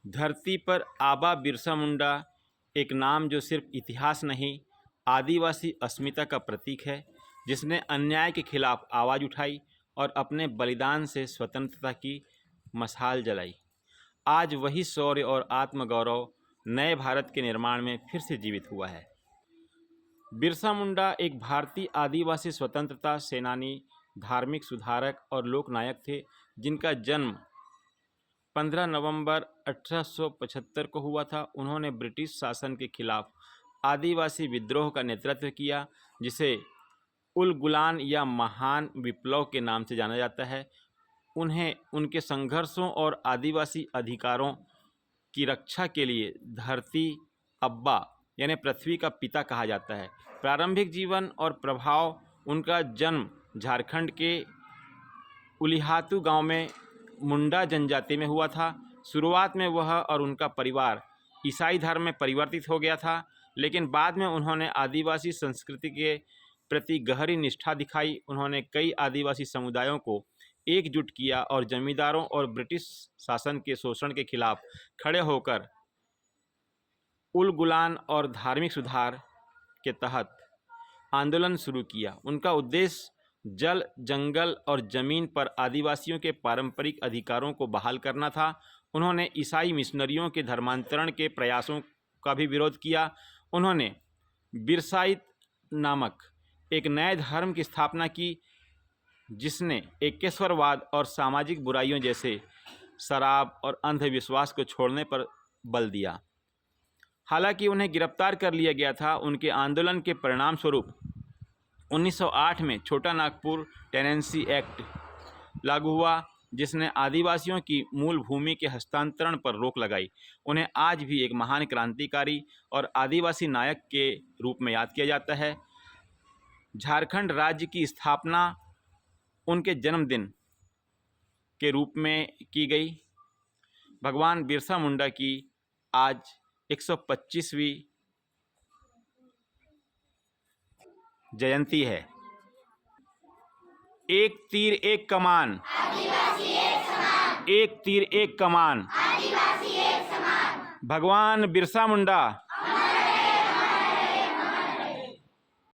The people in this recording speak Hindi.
धरती पर आबा बिरसा मुंडा एक नाम जो सिर्फ इतिहास नहीं, आदिवासी अस्मिता का प्रतीक है, जिसने अन्याय के खिलाफ आवाज़ उठाई और अपने बलिदान से स्वतंत्रता की मशाल जलाई। आज वही शौर्य और आत्मगौरव नए भारत के निर्माण में फिर से जीवित हुआ है। बिरसा मुंडा एक भारतीय आदिवासी स्वतंत्रता सेनानी, धार्मिक सुधारक और लोकनायक थे, जिनका जन्म 15 नवंबर 1875 को हुआ था। उन्होंने ब्रिटिश शासन के खिलाफ आदिवासी विद्रोह का नेतृत्व किया, जिसे उल गुलान या महान विप्लव के नाम से जाना जाता है। उन्हें उनके संघर्षों और आदिवासी अधिकारों की रक्षा के लिए धरती अब्बा यानी पृथ्वी का पिता कहा जाता है। प्रारंभिक जीवन और प्रभाव: उनका जन्म झारखंड के उलिहातू गांव में मुंडा जनजाति में हुआ था। शुरुआत में वह और उनका परिवार ईसाई धर्म में परिवर्तित हो गया था, लेकिन बाद में उन्होंने आदिवासी संस्कृति के प्रति गहरी निष्ठा दिखाई। उन्होंने कई आदिवासी समुदायों को एकजुट किया और जमींदारों और ब्रिटिश शासन के शोषण के खिलाफ खड़े होकर उल गुलान और धार्मिक सुधार के तहत आंदोलन शुरू किया। उनका उद्देश्य जल, जंगल और जमीन पर आदिवासियों के पारंपरिक अधिकारों को बहाल करना था। उन्होंने ईसाई मिशनरियों के धर्मांतरण के प्रयासों का भी विरोध किया। उन्होंने बिरसाइत नामक एक नए धर्म की स्थापना की, जिसने एकेश्वरवाद और सामाजिक बुराइयों जैसे शराब और अंधविश्वास को छोड़ने पर बल दिया। हालांकि उन्हें गिरफ्तार कर लिया गया था। उनके आंदोलन के परिणाम स्वरूप 1908 में छोटा नागपुर टेनेंसी एक्ट लागू हुआ, जिसने आदिवासियों की मूल भूमि के हस्तांतरण पर रोक लगाई। उन्हें आज भी एक महान क्रांतिकारी और आदिवासी नायक के रूप में याद किया जाता है। झारखंड राज्य की स्थापना उनके जन्मदिन के रूप में की गई। भगवान बिरसा मुंडा की आज 125वीं जयंती है। एक तीर एक कमान, आदिवासी एक समान, एक तीर एक कमान। आदिवासी एक समान। भगवान बिरसा मुंडा